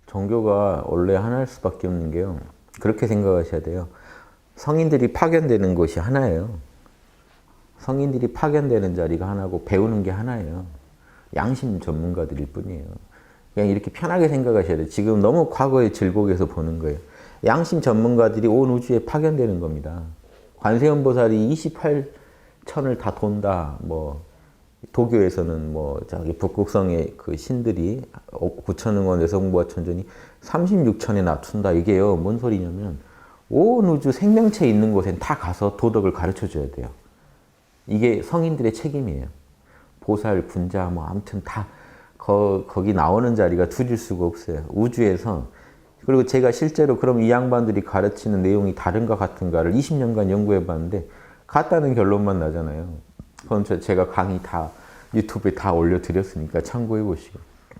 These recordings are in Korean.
종교가 원래 하나일 수밖에 없는 게요. 그렇게 생각하셔야 돼요. 성인들이 파견되는 곳이 하나예요. 성인들이 파견되는 자리가 하나고 배우는 게 하나예요. 양심 전문가들일 뿐이에요. 그냥 이렇게 편하게 생각하셔야 돼요. 지금 너무 과거의 질곡에서 보는 거예요. 양심 전문가들이 온 우주에 파견되는 겁니다. 관세음 보살이 28천을 다 돈다. 뭐 도교에서는 뭐 저기 북극성의 그 신들이 9천응원 외성부와 천존이 36천에 낮춘다. 이게요. 뭔 소리냐면 온 우주 생명체 있는 곳엔 다 가서 도덕을 가르쳐 줘야 돼요. 이게 성인들의 책임이에요. 보살, 군자 뭐 아무튼 다 거기 나오는 자리가 둘일 수가 없어요. 우주에서. 그리고 제가 실제로 그럼 이 양반들이 가르치는 내용이 다른가 같은가를 20년간 연구해 봤는데 같다는 결론만 나잖아요. 그건 제가 강의 다 유튜브에 다 올려드렸으니까 참고해 보시고.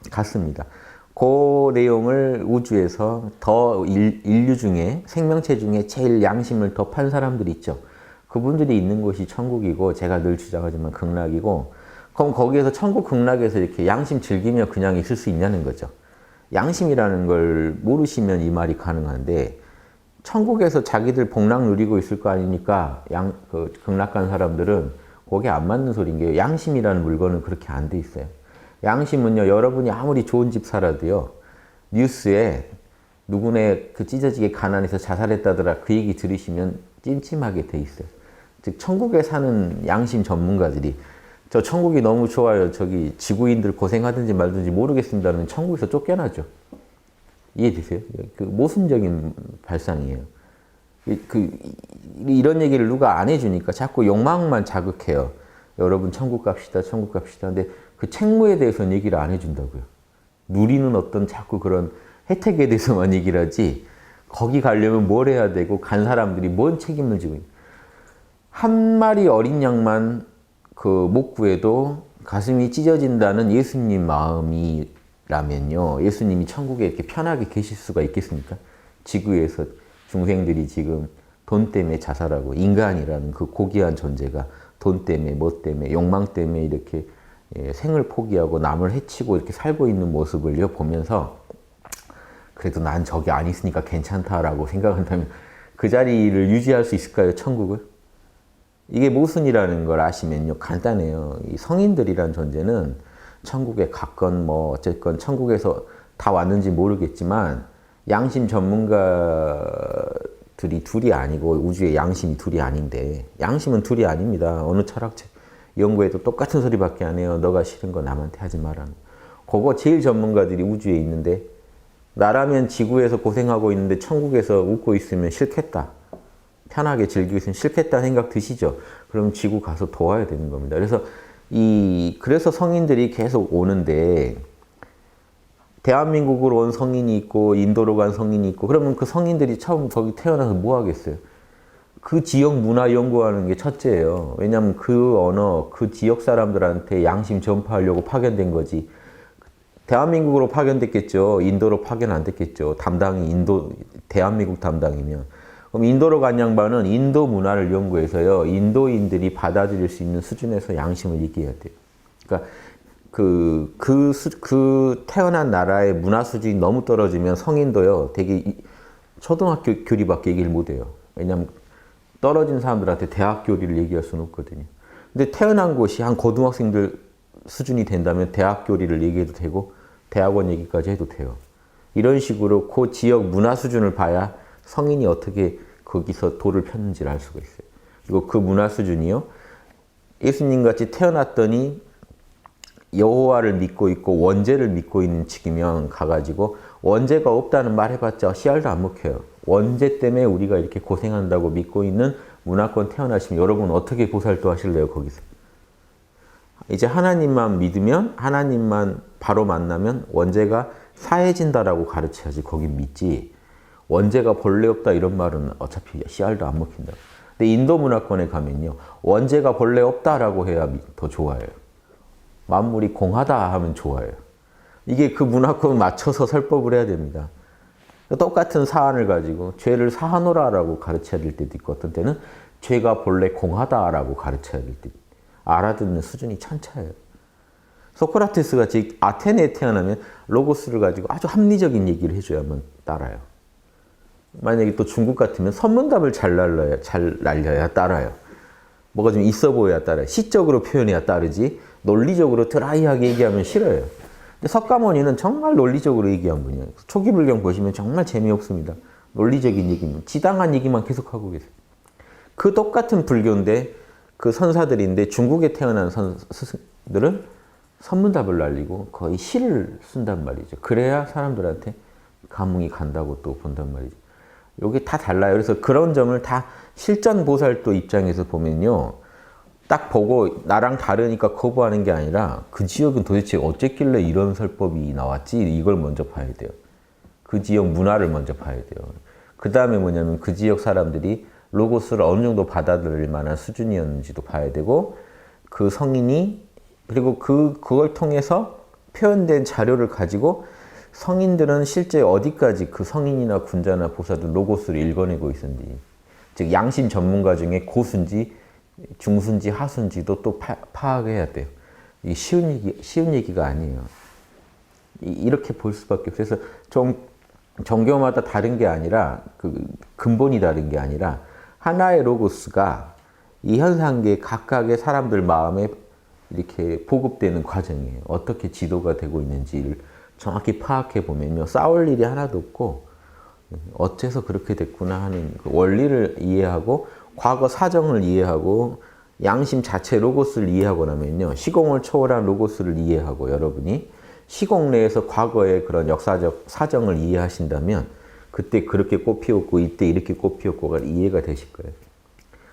같습니다. 그 내용을 우주에서 더 인류 중에 생명체 중에 제일 양심을 더 판 사람들이 있죠. 그분들이 있는 곳이 천국이고 제가 늘 주장하지만 극락이고 그럼 거기에서 천국 극락에서 이렇게 양심 즐기며 그냥 있을 수 있냐는 거죠. 양심이라는 걸 모르시면 이 말이 가능한데 천국에서 자기들 복락 누리고 있을 거 아니니까 극락 간 사람들은 그게 안 맞는 소리인 게 양심이라는 물건은 그렇게 안 돼 있어요. 양심은요, 여러분이 아무리 좋은 집 살아도요, 뉴스에 누구네 그 찢어지게 가난해서 자살했다더라 그 얘기 들으시면 찜찜하게 돼 있어요. 즉, 천국에 사는 양심 전문가들이 저 천국이 너무 좋아요. 저기 지구인들 고생하든지 말든지 모르겠습니다는 천국에서 쫓겨나죠. 이해되세요? 그 모순적인 발상이에요. 이런 얘기를 누가 안 해주니까 자꾸 욕망만 자극해요. 여러분 천국 갑시다, 천국 갑시다. 근데 그 책무에 대해서는 얘기를 안 해준다고요. 누리는 어떤 자꾸 그런 혜택에 대해서만 얘기를 하지 거기 가려면 뭘 해야 되고 간 사람들이 뭔 책임을 지고 있는 한 마리 어린 양만 그 목구에도 가슴이 찢어진다는 예수님 마음이라면요. 예수님이 천국에 이렇게 편하게 계실 수가 있겠습니까? 지구에서 중생들이 지금 돈 때문에 자살하고 인간이라는 그 고귀한 존재가 돈 때문에 뭐 때문에 욕망 때문에 이렇게 생을 포기하고 남을 해치고 이렇게 살고 있는 모습을 보면서 그래도 난 저기 안 있으니까 괜찮다라고 생각한다면 그 자리를 유지할 수 있을까요? 천국을? 이게 모순이라는 걸 아시면요. 간단해요. 이 성인들이란 존재는 천국에 갔건 뭐 어쨌건 천국에서 다 왔는지 모르겠지만 양심 전문가들이 둘이 아니고 우주의 양심이 둘이 아닌데 양심은 둘이 아닙니다. 어느 철학책 연구에도 똑같은 소리밖에 안 해요. 너가 싫은 거 남한테 하지 마라. 그거 제일 전문가들이 우주에 있는데 나라면 지구에서 고생하고 있는데 천국에서 웃고 있으면 싫겠다. 편하게 즐기고 있으면 싫겠다는 생각 드시죠? 그럼 지구 가서 도와야 되는 겁니다. 그래서 성인들이 계속 오는데 대한민국으로 온 성인이 있고 인도로 간 성인이 있고 그러면 그 성인들이 처음 거기 태어나서 뭐 하겠어요? 그 지역 문화 연구하는 게 첫째예요. 왜냐하면 그 언어, 그 지역 사람들한테 양심 전파하려고 파견된 거지. 대한민국으로 파견됐겠죠. 인도로 파견 안 됐겠죠. 담당이 대한민국 담당이면. 그럼 인도로 간 양반은 인도 문화를 연구해서요. 인도인들이 받아들일 수 있는 수준에서 양심을 얘기해야 돼요. 그러니까 그 태어난 나라의 문화 수준이 너무 떨어지면 성인도요. 되게 초등학교 교리밖에 얘기를 못 해요. 왜냐하면 떨어진 사람들한테 대학 교리를 얘기할 수는 없거든요. 근데 태어난 곳이 한 고등학생들 수준이 된다면 대학 교리를 얘기해도 되고 대학원 얘기까지 해도 돼요. 이런 식으로 그 지역 문화 수준을 봐야 성인이 어떻게 거기서 도를 폈는지를 알 수가 있어요. 그리고 그 문화 수준이요. 예수님 같이 태어났더니 여호와를 믿고 있고 원죄를 믿고 있는 측이면 가가지고 원죄가 없다는 말 해봤자 씨알도 안 먹혀요. 원죄 때문에 우리가 이렇게 고생한다고 믿고 있는 문화권 태어나시면 여러분 어떻게 보살도 하실래요? 거기서. 이제 하나님만 믿으면 하나님만 바로 만나면 원죄가 사해진다라고 가르쳐야지 거긴 믿지. 원죄가 본래 없다 이런 말은 어차피 씨알도 안 먹힌다. 근데 인도 문화권에 가면요. 원죄가 본래 없다라고 해야 더 좋아해요. 만물이 공하다 하면 좋아해요. 이게 그 문화권 맞춰서 설법을 해야 됩니다. 똑같은 사안을 가지고 죄를 사하노라라고 가르쳐야 될 때도 있고 어떤 때는 죄가 본래 공하다라고 가르쳐야 될 때 알아듣는 수준이 천차예요. 소크라테스 같이 아테네에 태어나면 로고스를 가지고 아주 합리적인 얘기를 해줘야만 따라요. 만약에 또 중국 같으면 선문답을 잘 날려야 따라요. 뭐가 좀 있어 보여야 따라요. 시적으로 표현해야 따르지 논리적으로 드라이하게 얘기하면 싫어요. 근데 석가모니는 정말 논리적으로 얘기한 분이에요. 초기불경 보시면 정말 재미없습니다. 논리적인 얘기만, 지당한 얘기만 계속하고 계세요. 그 똑같은 불교인데 그 선사들인데 중국에 태어난 스승들은 선문답을 날리고 거의 시를 쓴단 말이죠. 그래야 사람들한테 감흥이 간다고 또 본단 말이죠. 이게 다 달라요. 그래서 그런 점을 다 실전보살도 입장에서 보면요. 딱 보고 나랑 다르니까 거부하는 게 아니라 그 지역은 도대체 어쨌길래 이런 설법이 나왔지? 이걸 먼저 봐야 돼요. 그 지역 문화를 먼저 봐야 돼요. 그 다음에 뭐냐면 그 지역 사람들이 로고스를 어느 정도 받아들일 만한 수준이었는지도 봐야 되고 그 성인이 그리고 그걸 통해서 표현된 자료를 가지고 성인들은 실제 어디까지 그 성인이나 군자나 보사들 로고스를 읽어내고 있었는지 즉 양심 전문가 중에 고수인지 중수인지 하수인지도 또 파악해야 돼요. 이게 쉬운 얘기가 아니에요. 이렇게 볼 수밖에 없어요. 그래서 좀 종교마다 다른 게 아니라 그 근본이 다른 게 아니라 하나의 로고스가 이 현상계 각각의 사람들 마음에 이렇게 보급되는 과정이에요. 어떻게 지도가 되고 있는지를 정확히 파악해 보면요. 싸울 일이 하나도 없고 어째서 그렇게 됐구나 하는 그 원리를 이해하고 과거 사정을 이해하고 양심 자체 로고스를 이해하고 나면요. 시공을 초월한 로고스를 이해하고 여러분이 시공 내에서 과거의 그런 역사적 사정을 이해하신다면 그때 그렇게 꽃피웠고 이때 이렇게 꽃피웠고가 이해가 되실 거예요.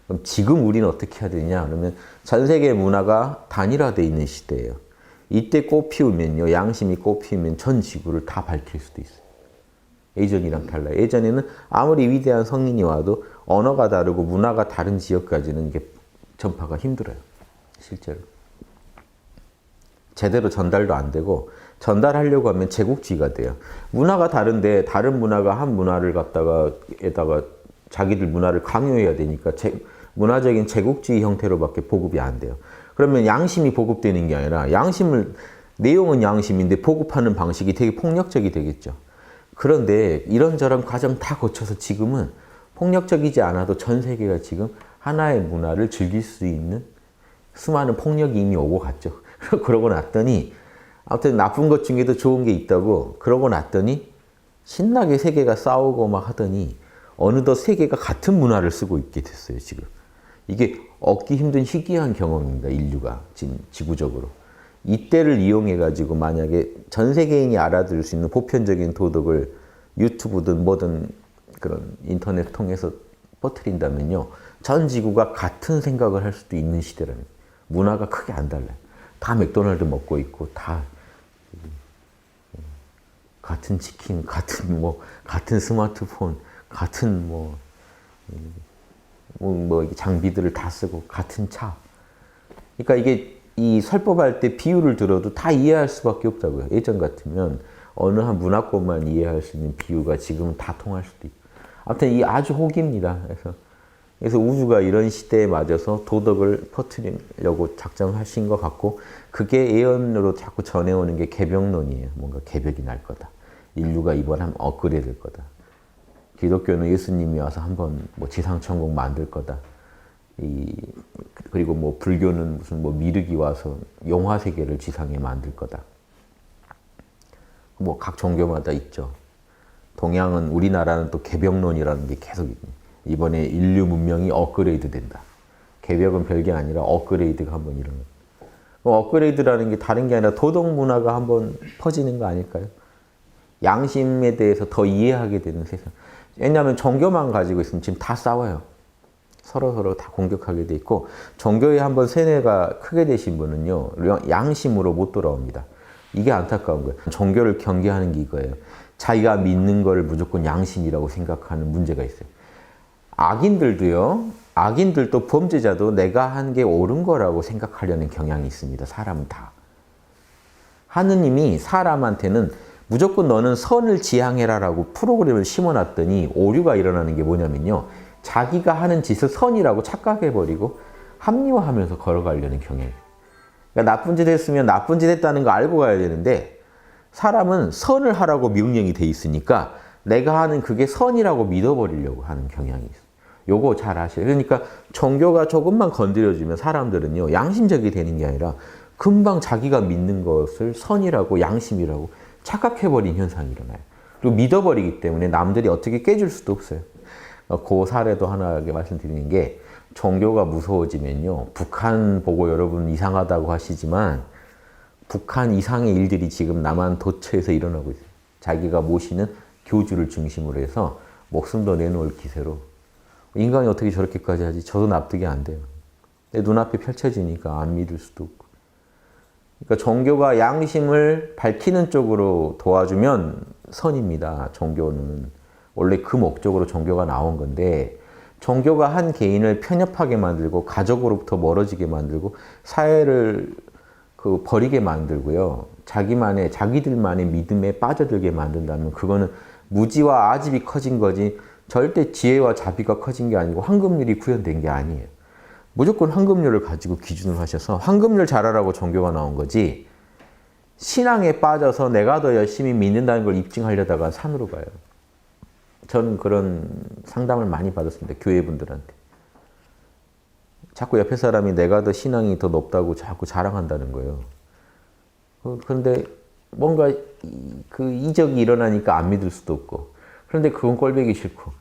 그럼 지금 우리는 어떻게 해야 되냐? 그러면 전 세계 문화가 단일화되어 있는 시대예요. 이때 꽃피우면요. 양심이 꽃피우면 전 지구를 다 밝힐 수도 있어요. 예전이랑 달라요. 예전에는 아무리 위대한 성인이 와도 언어가 다르고 문화가 다른 지역까지는 이게 전파가 힘들어요. 실제로. 제대로 전달도 안 되고 전달하려고 하면 제국주의가 돼요. 문화가 다른데 다른 문화가 한 문화를 갖다가 자기들 문화를 강요해야 되니까 문화적인 제국주의 형태로밖에 보급이 안 돼요. 그러면 양심이 보급되는 게 아니라 내용은 양심인데 보급하는 방식이 되게 폭력적이 되겠죠. 그런데 이런저런 과정 다 거쳐서 지금은 폭력적이지 않아도 전 세계가 지금 하나의 문화를 즐길 수 있는 수많은 폭력이 이미 오고 갔죠. 그러고 났더니 아무튼 나쁜 것 중에도 좋은 게 있다고 그러고 났더니 신나게 세계가 싸우고 막 하더니 어느덧 세계가 같은 문화를 쓰고 있게 됐어요. 지금. 이게 얻기 힘든 희귀한 경험입니다. 인류가 지금 지구적으로. 이때를 이용해가지고 만약에 전 세계인이 알아들을 수 있는 보편적인 도덕을 유튜브든 뭐든 그런 인터넷 통해서 퍼뜨린다면요. 전 지구가 같은 생각을 할 수도 있는 시대랍니다. 문화가 크게 안 달라요. 다 맥도날드 먹고 있고 다 같은 치킨, 같은 스마트폰, 같은 장비들을 다 쓰고 같은 차. 그러니까 이게 이 설법할 때 비유를 들어도 다 이해할 수밖에 없다고요. 예전 같으면 어느 한 문화권만 이해할 수 있는 비유가 지금은 다 통할 수도 있고. 아무튼 이 아주 혹입니다. 그래서 우주가 이런 시대에 맞아서 도덕을 퍼뜨리려고 작정하신 것 같고 그게 예언으로 자꾸 전해오는 게 개벽론이에요. 뭔가 개벽이 날 거다. 인류가 이번에 한번 업그레이드 될 거다. 기독교는 예수님이 와서 한번 지상천국 만들 거다. 그리고 불교는 무슨 미륵이 와서 용화 세계를 지상에 만들 거다. 각 종교마다 있죠. 동양은 우리나라는 또 개벽론이라는 게 계속 이번에 인류 문명이 업그레이드 된다. 개벽은 별게 아니라 업그레이드가 한번 일어나. 업그레이드라는 게 다른 게 아니라 도덕 문화가 한번 퍼지는 거 아닐까요? 양심에 대해서 더 이해하게 되는 세상. 왜냐하면 종교만 가지고 있으면 지금 다 싸워요. 서로 다 공격하게 돼 있고 종교에 한번 세뇌가 크게 되신 분은요. 양심으로 못 돌아옵니다. 이게 안타까운 거예요. 종교를 경계하는 게 이거예요. 자기가 믿는 걸 무조건 양심이라고 생각하는 문제가 있어요. 악인들도 범죄자도 내가 한 게 옳은 거라고 생각하려는 경향이 있습니다. 사람은 다. 하느님이 사람한테는 무조건 너는 선을 지향해라라고 프로그램을 심어놨더니 오류가 일어나는 게 뭐냐면요. 자기가 하는 짓을 선이라고 착각해버리고 합리화하면서 걸어가려는 경향이에요. 그러니까 나쁜 짓 했으면 나쁜 짓 했다는 거 알고 가야 되는데 사람은 선을 하라고 명령이 돼 있으니까 내가 하는 그게 선이라고 믿어버리려고 하는 경향이 있어요. 요거 잘 아셔요. 그러니까 종교가 조금만 건드려주면 사람들은요, 양심적이 되는 게 아니라 금방 자기가 믿는 것을 선이라고 양심이라고 착각해버린 현상이 일어나요. 그리고 믿어버리기 때문에 남들이 어떻게 깨줄 수도 없어요. 그 사례도 하나 말씀드리는 게, 종교가 무서워지면요, 북한 보고 여러분 이상하다고 하시지만 북한 이상의 일들이 지금 남한 도처에서 일어나고 있어요. 자기가 모시는 교주를 중심으로 해서 목숨도 내놓을 기세로. 인간이 어떻게 저렇게까지 하지? 저도 납득이 안 돼요. 내 눈앞에 펼쳐지니까 안 믿을 수도 없고. 그러니까 종교가 양심을 밝히는 쪽으로 도와주면 선입니다. 종교는. 원래 그 목적으로 종교가 나온 건데, 종교가 한 개인을 편협하게 만들고 가족으로부터 멀어지게 만들고 사회를 버리게 만들고요. 자기들만의 믿음에 빠져들게 만든다면 그거는 무지와 아집이 커진 거지, 절대 지혜와 자비가 커진 게 아니고 황금률이 구현된 게 아니에요. 무조건 황금률을 가지고 기준을 하셔서 황금률 잘하라고 종교가 나온 거지, 신앙에 빠져서 내가 더 열심히 믿는다는 걸 입증하려다가 산으로 가요. 저는 그런 상담을 많이 받았습니다. 교회분들한테. 자꾸 옆에 사람이 내가 더 신앙이 더 높다고 자꾸 자랑한다는 거예요. 그런데 뭔가 그 이적이 일어나니까 안 믿을 수도 없고, 그런데 그건 꼴보기 싫고,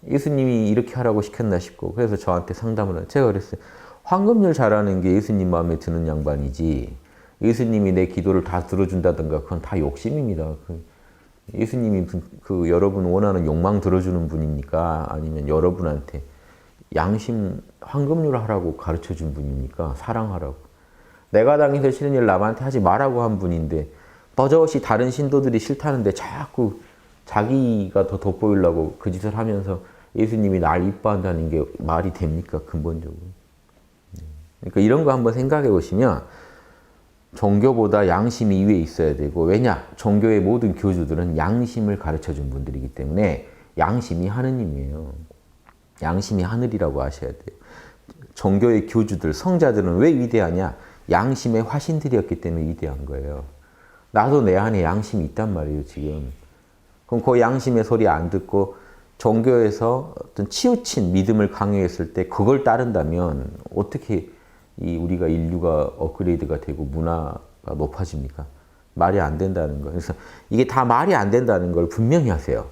예수님이 이렇게 하라고 시켰나 싶고, 그래서 저한테 상담을 해요. 제가 그랬어요. 황금률 잘하는 게 예수님 마음에 드는 양반이지, 예수님이 내 기도를 다 들어준다든가 그건 다 욕심입니다. 예수님이 여러분 원하는 욕망 들어주는 분입니까? 아니면 여러분한테 양심 황금률 하라고 가르쳐준 분입니까? 사랑하라고. 내가 당해서 싫은 일 남한테 하지 말라고 한 분인데 버젓이 다른 신도들이 싫다는데 자꾸 자기가 더 돋보이려고 그 짓을 하면서 예수님이 날 이뻐한다는 게 말이 됩니까? 근본적으로. 그러니까 이런 거 한번 생각해 보시면 종교보다 양심이 위에 있어야 되고, 왜냐? 종교의 모든 교주들은 양심을 가르쳐준 분들이기 때문에 양심이 하느님이에요. 양심이 하늘이라고 아셔야 돼요. 종교의 교주들, 성자들은 왜 위대하냐? 양심의 화신들이었기 때문에 위대한 거예요. 나도 내 안에 양심이 있단 말이에요, 지금. 그럼 그 양심의 소리 안 듣고 종교에서 어떤 치우친 믿음을 강요했을 때 그걸 따른다면 어떻게 우리가 인류가 업그레이드가 되고 문화가 높아집니까? 말이 안 된다는 거예요. 그래서 이게 다 말이 안 된다는 걸 분명히 하세요.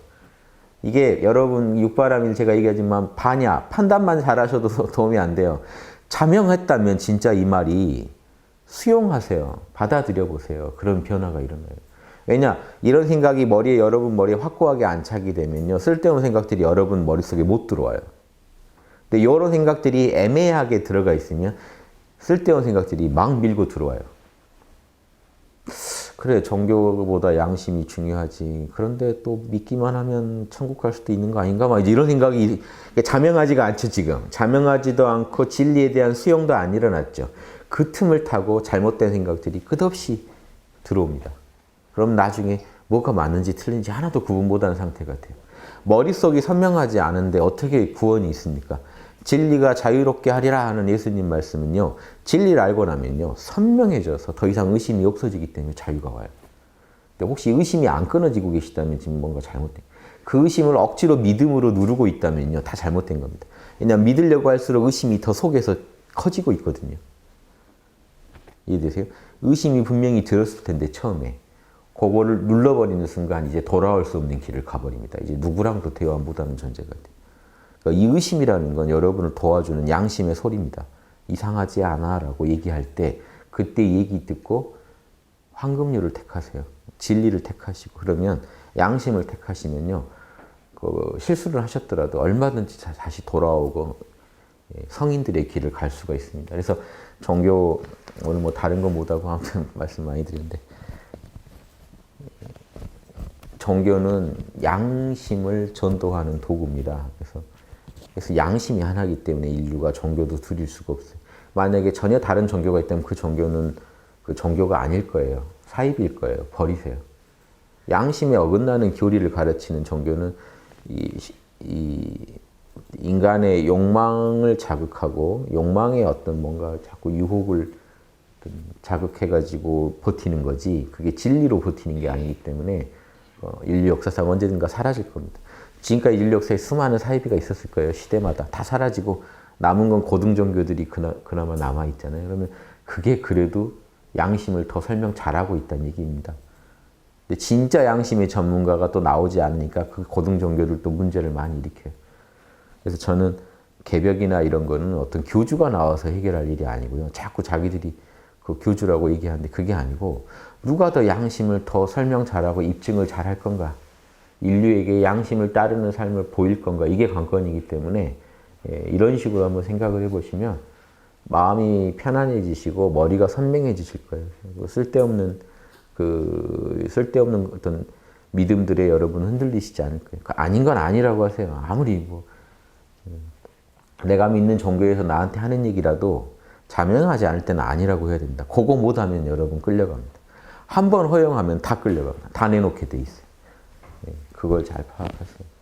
이게 여러분 육바람일 제가 얘기하지만 판단만 잘하셔도 도움이 안 돼요. 자명했다면 진짜 이 말이 수용하세요. 받아들여 보세요. 그런 변화가 일어나요. 왜냐? 이런 생각이 여러분 머리에 확고하게 안착이 되면요, 쓸데없는 생각들이 여러분 머릿속에 못 들어와요. 근데 이런 생각들이 애매하게 들어가 있으면 쓸데없는 생각들이 막 밀고 들어와요. 그래, 종교보다 양심이 중요하지. 그런데 또 믿기만 하면 천국 갈 수도 있는 거 아닌가? 막 이제 이런 생각이 자명하지가 않죠, 지금. 자명하지도 않고 진리에 대한 수용도 안 일어났죠. 그 틈을 타고 잘못된 생각들이 끝없이 들어옵니다. 그럼 나중에 뭐가 맞는지 틀린지 하나도 구분 못하는 상태가 돼요. 머릿속이 선명하지 않은데 어떻게 구원이 있습니까? 진리가 자유롭게 하리라 하는 예수님 말씀은요, 진리를 알고 나면요, 선명해져서 더 이상 의심이 없어지기 때문에 자유가 와요. 근데 혹시 의심이 안 끊어지고 계시다면 지금 뭔가 잘못된, 그 의심을 억지로 믿음으로 누르고 있다면요, 다 잘못된 겁니다. 왜냐하면 믿으려고 할수록 의심이 더 속에서 커지고 있거든요. 이해되세요? 의심이 분명히 들었을 텐데 처음에 그거를 눌러버리는 순간 이제 돌아올 수 없는 길을 가버립니다. 이제 누구랑도 대화 못하는 존재가 돼요. 그러니까 이 의심이라는 건 여러분을 도와주는 양심의 소리입니다. 이상하지 않아 라고 얘기할 때 그때 얘기 듣고 황금률을 택하세요. 진리를 택하시고, 그러면 양심을 택하시면요, 실수를 하셨더라도 얼마든지 다시 돌아오고 성인들의 길을 갈 수가 있습니다. 그래서 종교, 오늘 뭐 다른 거 못하고 아무튼 말씀 많이 드리는데, 종교는 양심을 전도하는 도구입니다. 그래서 양심이 하나이기 때문에 인류가 종교도 드릴 수가 없어요. 만약에 전혀 다른 종교가 있다면 그 종교는 그 종교가 아닐 거예요. 사입일 거예요. 버리세요. 양심에 어긋나는 교리를 가르치는 종교는 이 인간의 욕망을 자극하고 욕망의 어떤 뭔가 자꾸 유혹을 자극해가지고 버티는 거지 그게 진리로 버티는 게 아니기 때문에 인류 역사상 언제든가 사라질 겁니다. 지금까지 인류 역사에 수많은 사이비가 있었을 거예요. 시대마다 다 사라지고 남은 건 고등 종교들이 그나마 남아 있잖아요. 그러면 그게 그래도 양심을 더 설명 잘하고 있다는 얘기입니다. 근데 진짜 양심의 전문가가 또 나오지 않으니까 그 고등 종교들도 문제를 많이 일으켜요. 그래서 저는 개벽이나 이런 거는 어떤 교주가 나와서 해결할 일이 아니고요. 자꾸 자기들이 그 교주라고 얘기하는데 그게 아니고 누가 더 양심을 더 설명 잘하고 입증을 잘할 건가? 인류에게 양심을 따르는 삶을 보일 건가? 이게 관건이기 때문에 이런 식으로 한번 생각을 해보시면 마음이 편안해지시고 머리가 선명해지실 거예요. 쓸데없는 어떤 믿음들에 여러분 흔들리시지 않을 거예요. 아닌 건 아니라고 하세요. 아무리 뭐 내가 믿는 종교에서 나한테 하는 얘기라도 자명하지 않을 때는 아니라고 해야 된다. 그거 못하면 여러분 끌려갑니다. 한 번 허용하면 다 끌려갑니다. 다 내놓게 돼 있어요. 그걸 잘 파악하세요.